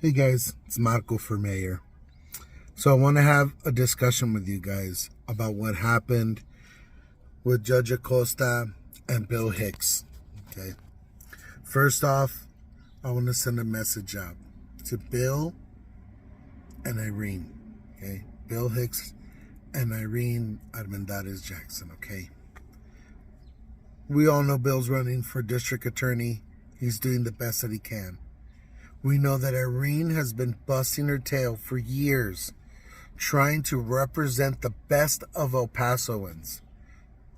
Hey guys, it's Marco for mayor. So I want to have a discussion with you guys about what happened with Judge Acosta and Bill Hicks. Okay. First off, I want to send a message out to Bill and Irene. Okay. Bill Hicks and Irene Armendariz Jackson. Okay. We all know Bill's running for district attorney. He's doing the best that he can. We know that Irene has been busting her tail for years, trying to represent the best of El Pasoans,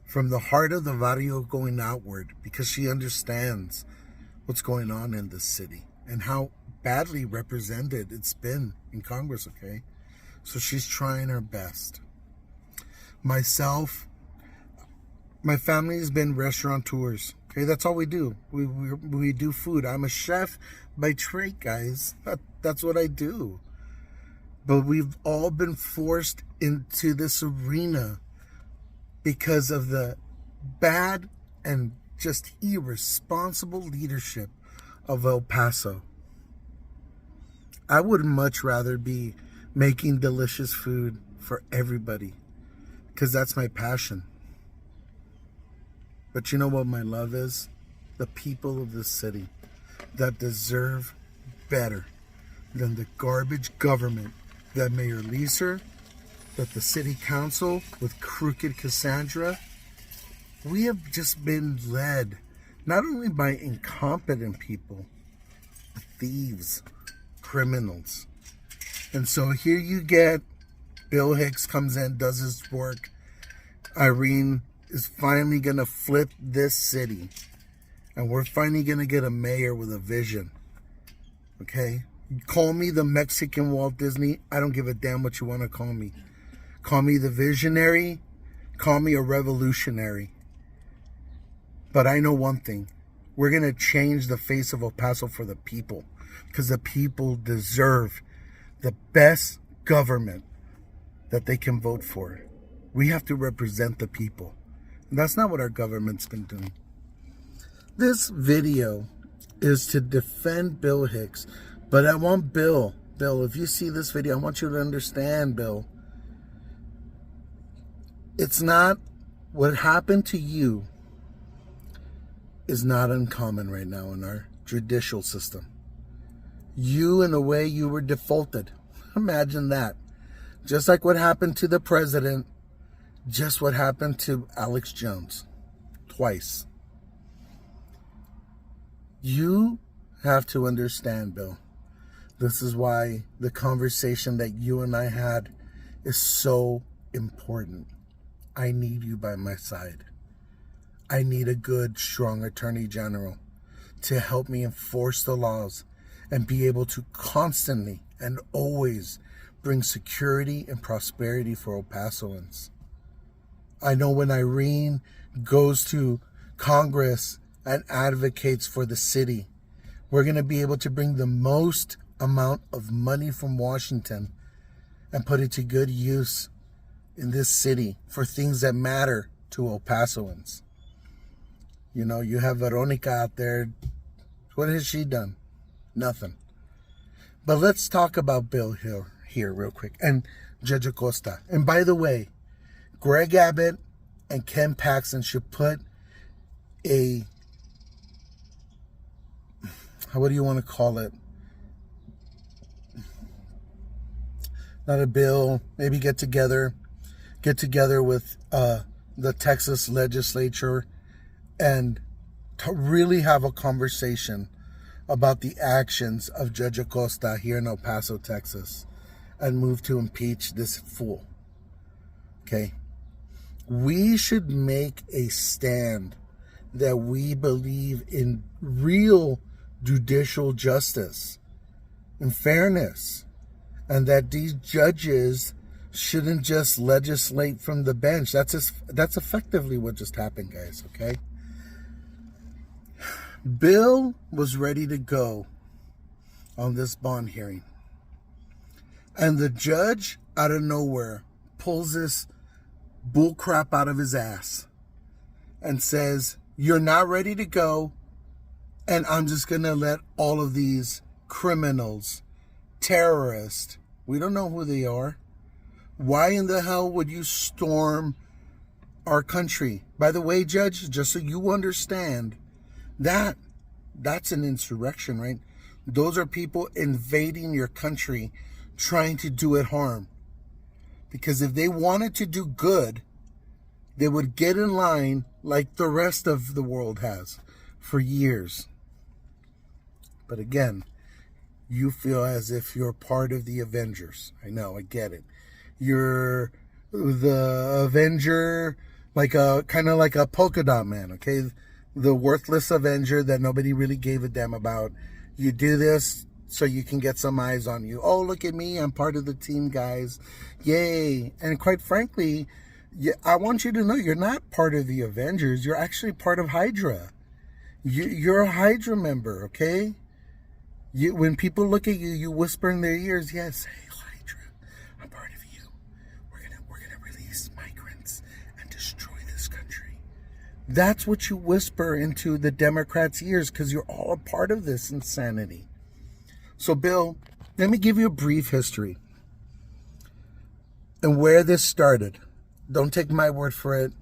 from the heart of the barrio going outward, because she understands what's going on in this city and how badly represented it's been in Congress, okay? So she's trying her best. Myself, my family's been restaurateurs. Okay, that's all we do. We do food. I'm a chef by trade, guys. That's what I do. But we've all been forced into this arena because of the bad and just irresponsible leadership of El Paso. I would much rather be making delicious food for everybody, because that's my passion. But you know what my love is? The people of this city that deserve better than the garbage government that Mayor Leeser, that the city council with crooked Cassandra. We have just been led not only by incompetent people, but thieves, criminals. And so here you get Bill Hicks comes in, does his work. Irene is finally going to flip this city. And we're finally going to get a mayor with a vision. Okay? Call me the Mexican Walt Disney. I don't give a damn what you want to call me. Call me the visionary. Call me a revolutionary. But I know one thing. We're going to change the face of El Paso for the people. Because the people deserve the best government that they can vote for. We have to represent the people. And that's not what our government's been doing. This video is to defend Bill Hicks. But I want Bill, if you see this video, I want you to understand, Bill. It's not, what happened to you is not uncommon right now in our judicial system. You, in a way, you were defaulted. Imagine that. Just like what happened to the president, just what happened to Alex Jones. Twice. You have to understand, Bill. This is why the conversation that you and I had is so important. I need you by my side. I need a good, strong attorney general to help me enforce the laws and be able to constantly and always bring security and prosperity for El Pasoans. I know when Irene goes to Congress and advocates for the city, we're going to be able to bring the most amount of money from Washington and put it to good use in this city for things that matter to El Pasoans. You know, you have Veronica out there. What has she done? Nothing. But let's talk about Bill here real quick, and Judge Acosta. And by the way, Greg Abbott and Ken Paxton should put a, what do you want to call it? Not a bill, maybe get together with the Texas legislature and to really have a conversation about the actions of Judge Acosta here in El Paso, Texas, and move to impeach this fool. Okay? We should make a stand that we believe in real judicial justice and fairness, and that these judges shouldn't just legislate from the bench. That's effectively what just happened, guys, okay? Bill was ready to go on this bond hearing. And the judge, out of nowhere, pulls this bull crap out of his ass and says, you're not ready to go, and I'm just going to let all of these criminals terrorist. We don't know who they are. Why in the hell would you storm our country? By the way, Judge, just so you understand, that's an insurrection, right? Those are people invading your country, trying to do it harm. Because if they wanted to do good, they would get in line like the rest of the world has for years. But again, you feel as if you're part of the Avengers. I know, I get it. You're the Avenger, like a kind of like a polka dot man, okay? The worthless Avenger that nobody really gave a damn about. You do this so you can get some eyes on you. Oh, look at me, I'm part of the team, guys. Yay. And quite frankly, I want you to know you're not part of the Avengers. You're actually part of Hydra. You're a Hydra member, okay? When people look at you, you whisper in their ears, yes, hey, Hydra, I'm part of you. We're gonna release migrants and destroy this country. That's what you whisper into the Democrats' ears because you're all a part of this insanity. So, Bill, let me give you a brief history and where this started. Don't take my word for it.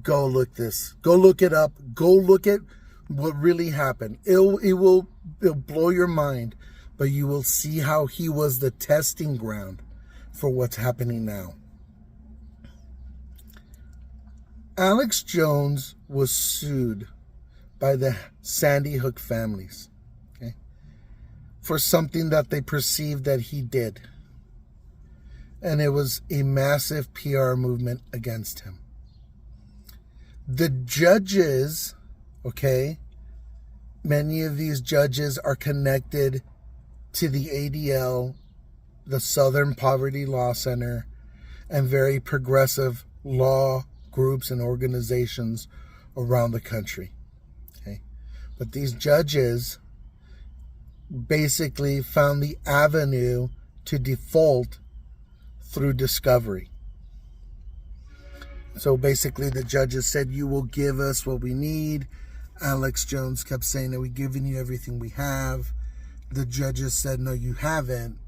Go look this. Go look it up. Go look at what really happened. It'll blow your mind, but you will see how he was the testing ground for what's happening now. Alex Jones was sued by the Sandy Hook families, okay, for something that they perceived that he did. And it was a massive PR movement against him. The judges, okay, many of these judges are connected to the ADL, the Southern Poverty Law Center, and very progressive law groups and organizations around the country. Okay, but these judges basically found the avenue to default through discovery. So basically the judges said, you will give us what we need. Alex Jones kept saying that we're giving you everything we have. The judges said, no, you haven't.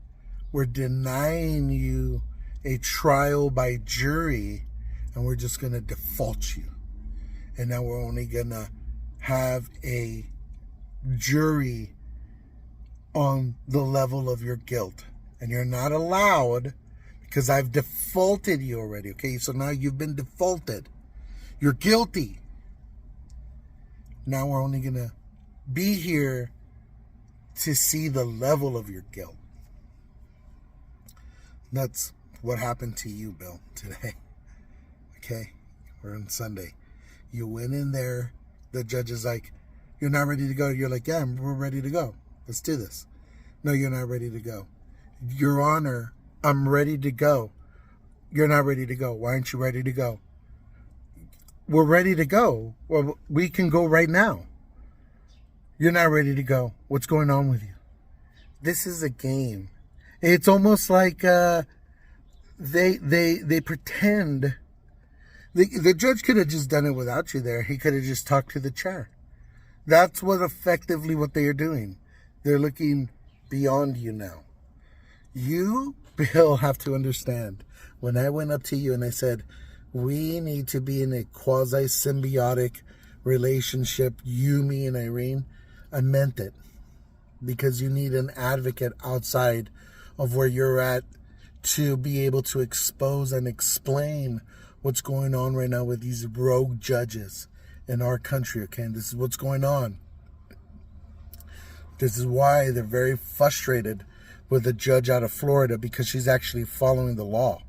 We're denying you a trial by jury, and we're just going to default you. And now we're only going to have a jury on the level of your guilt. And you're not allowed, because I've defaulted you already, okay? So now you've been defaulted. You're guilty. Now we're only going to be here to see the level of your guilt. That's what happened to you, Bill, today. Okay? We're on Sunday. You went in there. The judge is like, you're not ready to go. You're like, yeah, we're ready to go. Let's do this. No, you're not ready to go. Your Honor, I'm ready to go. You're not ready to go. Why aren't you ready to go? We're ready to go. Well, we can go right now. You're not ready to go. What's going on with you? This is a game. It's almost like they pretend. The judge could have just done it without you there. He could have just talked to the chair. That's what effectively what they are doing. They're looking beyond you now. You, Bill, have to understand. When I went up to you and I said, we need to be in a quasi-symbiotic relationship, you, me, and Irene, I meant it. Because you need an advocate outside of where you're at to be able to expose and explain what's going on right now with these rogue judges in our country, okay? And this is what's going on. This is why they're very frustrated with a judge out of Florida, because she's actually following the law.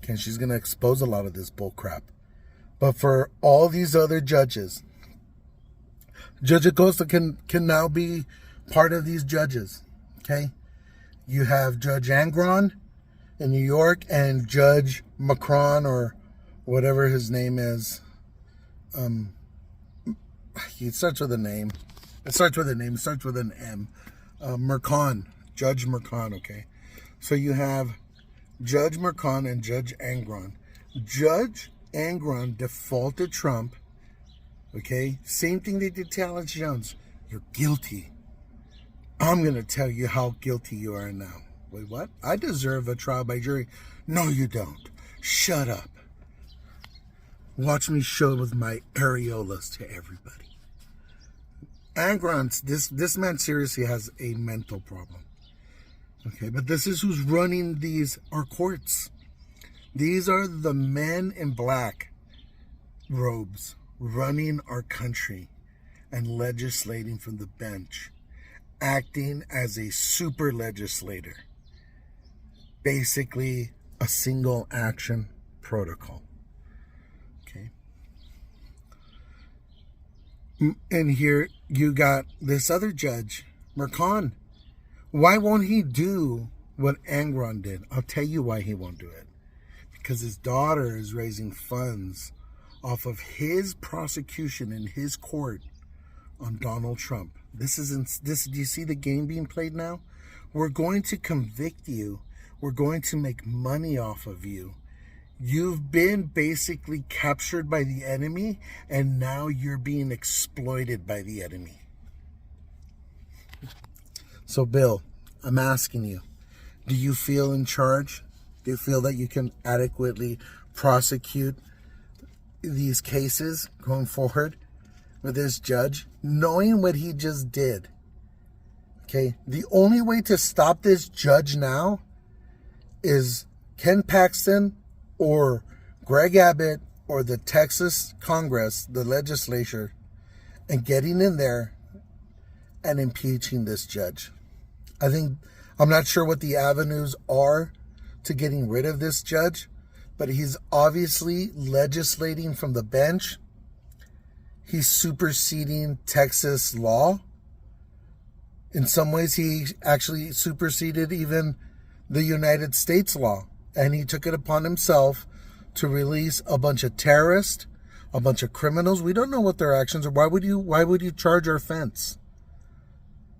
Okay, she's going to expose a lot of this bull crap. But for all these other judges, Judge Acosta can now be part of these judges. Okay? You have Judge Angron in New York and Judge Macron, or whatever his name is. It starts with a name. It starts with an M. Mercon. Judge Mercon, okay? So you have Judge Mercon and Judge Angron. Judge Angron defaulted Trump, okay? Same thing they did to Alex Jones. You're guilty. I'm going to tell you how guilty you are now. Wait, what? I deserve a trial by jury. No, you don't. Shut up. Watch me show with my areolas to everybody. Angron, this man seriously has a mental problem. Okay, but this is who's running our courts. These are the men in black robes running our country and legislating from the bench, acting as a super legislator. Basically, a single action protocol. Okay. And here you got this other judge, Mercan. Why won't he do what Angron did? I'll tell you why he won't do it. Because his daughter is raising funds off of his prosecution in his court on Donald Trump. Do you see the game being played now? We're going to convict you. We're going to make money off of you. You've been basically captured by the enemy, and now you're being exploited by the enemy. So, Bill, I'm asking you, do you feel in charge? Do you feel that you can adequately prosecute these cases going forward with this judge, knowing what he just did? Okay, the only way to stop this judge now is Ken Paxton or Greg Abbott or the Texas Congress, the legislature, and getting in there and impeaching this judge. I'm not sure what the avenues are to getting rid of this judge, but he's obviously legislating from the bench. He's superseding Texas law. In some ways, he actually superseded even the United States law, and he took it upon himself to release a bunch of terrorists, a bunch of criminals. We don't know what their actions are. Why would you charge our offense?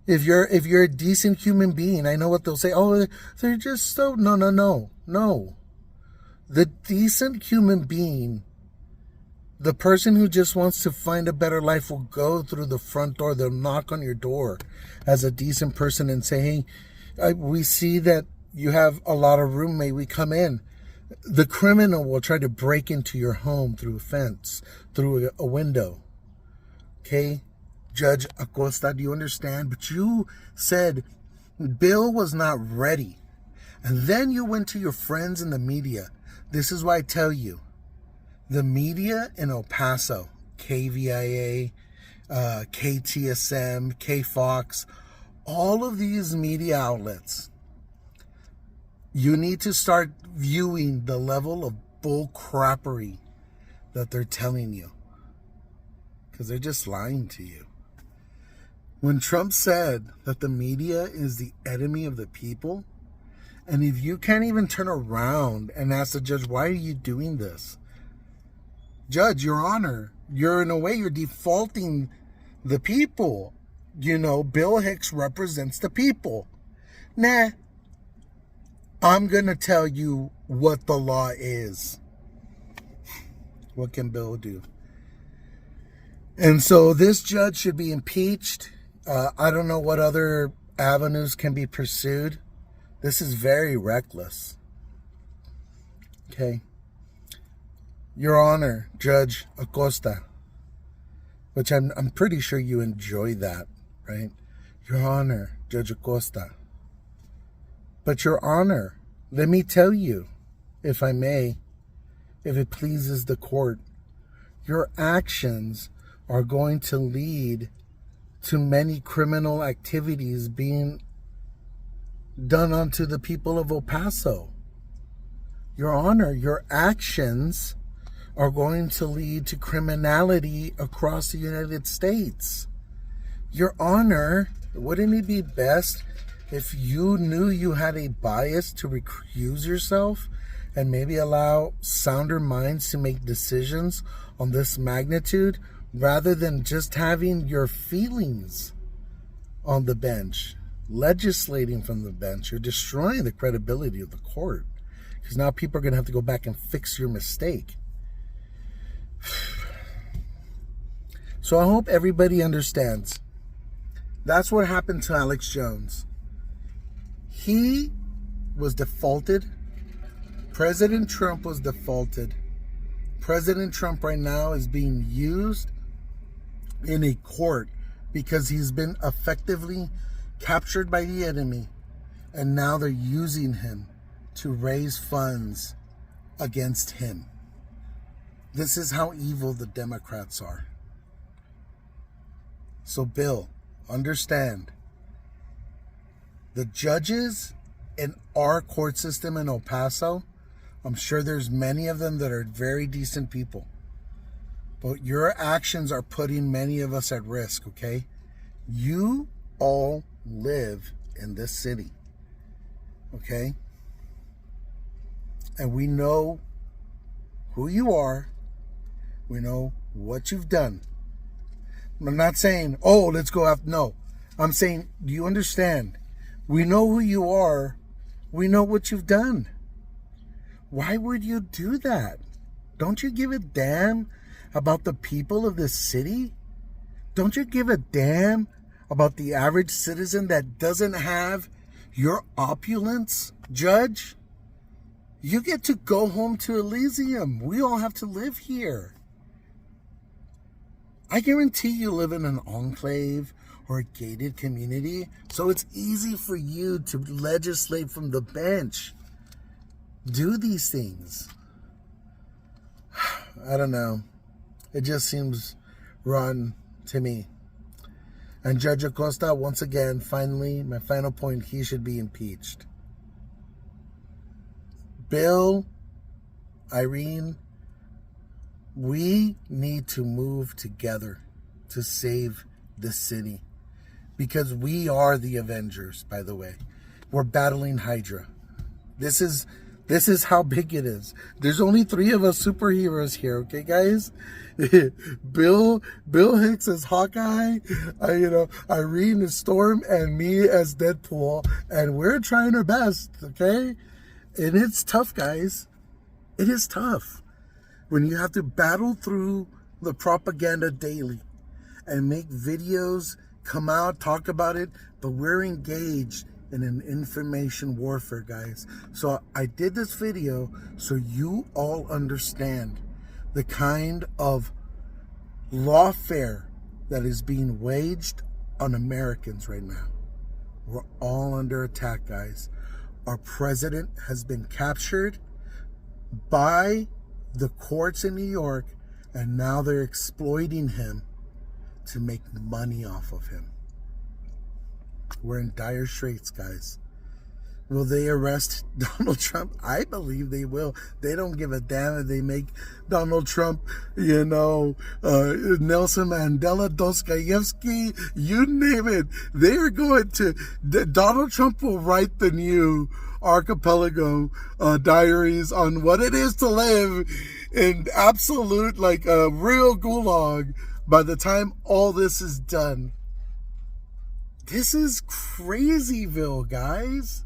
If you're a decent human being, I know what they'll say. Oh, they're just so... No. The decent human being, the person who just wants to find a better life, will go through the front door. They'll knock on your door as a decent person and say, hey, we see that you have a lot of room. May we come in? The criminal will try to break into your home through a fence, through a window. Okay? Judge Acosta, do you understand? But you said Bill was not ready. And then you went to your friends in the media. This is why I tell you, the media in El Paso, KVIA, KTSM, KFox, all of these media outlets, you need to start viewing the level of bull crappery that they're telling you. Because they're just lying to you. When Trump said that the media is the enemy of the people, and if you can't even turn around and ask the judge, why are you doing this? Judge, Your Honor, in a way, you're defaulting the people. You know, Bill Hicks represents the people. Nah, I'm going to tell you what the law is. What can Bill do? And so this judge should be impeached. I don't know what other avenues can be pursued. This is very reckless. Okay. Your Honor, Judge Acosta, which I'm pretty sure you enjoy that, right? Your Honor, Judge Acosta. But Your Honor, let me tell you, if I may, if it pleases the court, your actions are going to lead to many criminal activities being done unto the people of El Paso. Your Honor, your actions are going to lead to criminality across the United States. Your Honor, wouldn't it be best if you knew you had a bias to recuse yourself and maybe allow sounder minds to make decisions on this magnitude rather than just having your feelings on the bench, legislating from the bench? You're destroying the credibility of the court, because now people are going to have to go back and fix your mistake. So I hope everybody understands That's what happened to Alex Jones. He was defaulted. President Trump was defaulted. President Trump right now is being used in a court because he's been effectively captured by the enemy, and now they're using him to raise funds against him. This is how evil the Democrats are. So, Bill, understand, the judges in our court system in El Paso, I'm sure there's many of them that are very decent people. But your actions are putting many of us at risk, okay? You all live in this city, okay? And we know who you are. We know what you've done. I'm not saying, oh, let's go after. No. I'm saying, do you understand? We know who you are. We know what you've done. Why would you do that? Don't you give a damn about the people of this city? Don't you give a damn about the average citizen that doesn't have your opulence, Judge? You get to go home to Elysium. We all have to live here. I guarantee you live in an enclave or a gated community, so it's easy for you to legislate from the bench. Do these things. I don't know. It just seems wrong to me. And Judge Acosta, once again, finally, my final point, he should be impeached. Bill, Irene, we need to move together to save the city. Because we are the Avengers, by the way. We're battling Hydra. This is how big it is. There's only 3 of us superheroes here, okay, guys? Bill Hicks as Hawkeye, Irene as Storm, and me as Deadpool, and we're trying our best, okay? And it's tough, guys. It is tough when you have to battle through the propaganda daily and make videos, come out, talk about it, but we're engaged in an information warfare, guys. So I did this video so you all understand the kind of lawfare that is being waged on Americans right now. We're all under attack, guys. Our president has been captured by the courts in New York, and now they're exploiting him to make money off of him. We're in dire straits, guys. Will they arrest Donald Trump? I believe they will. They don't give a damn if they make Donald Trump, Nelson Mandela, Dostoevsky, you name it. They're going to, Donald Trump will write the new archipelago diaries on what it is to live in absolute, like a real gulag by the time all this is done. This is crazyville, guys.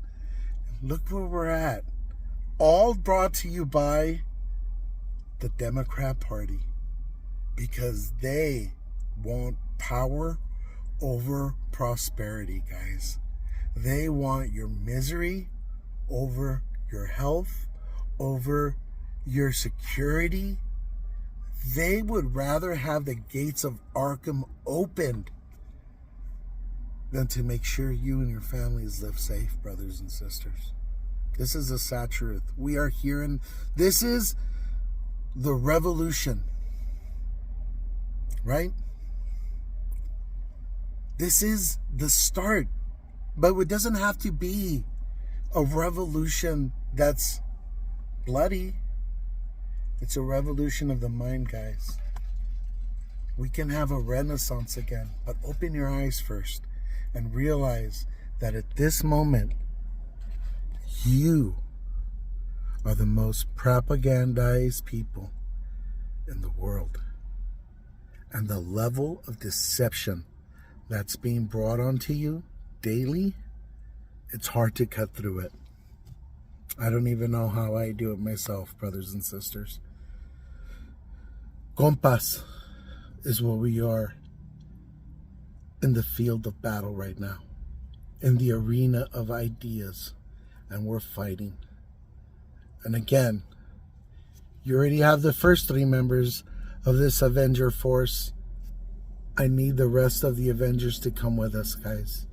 Look where we're at. All brought to you by the Democrat Party, because they want power over prosperity, guys. They want your misery over your health, over your security. They would rather have the gates of Arkham opened than to make sure you and your families live safe, brothers and sisters. This is the sad truth. We are hearing, this is the revolution, right? This is the start, but it doesn't have to be a revolution that's bloody. It's a revolution of the mind, guys. We can have a renaissance again, but open your eyes first and realize that at this moment, you are the most propagandized people in the world. And the level of deception that's being brought onto you daily, it's hard to cut through it. I don't even know how I do it myself, brothers and sisters. Compas is what we are. in the field of battle right now, in the arena of ideas, and we're fighting. And again, you already have the first 3 members of this Avenger force. I need the rest of the Avengers to come with us, guys.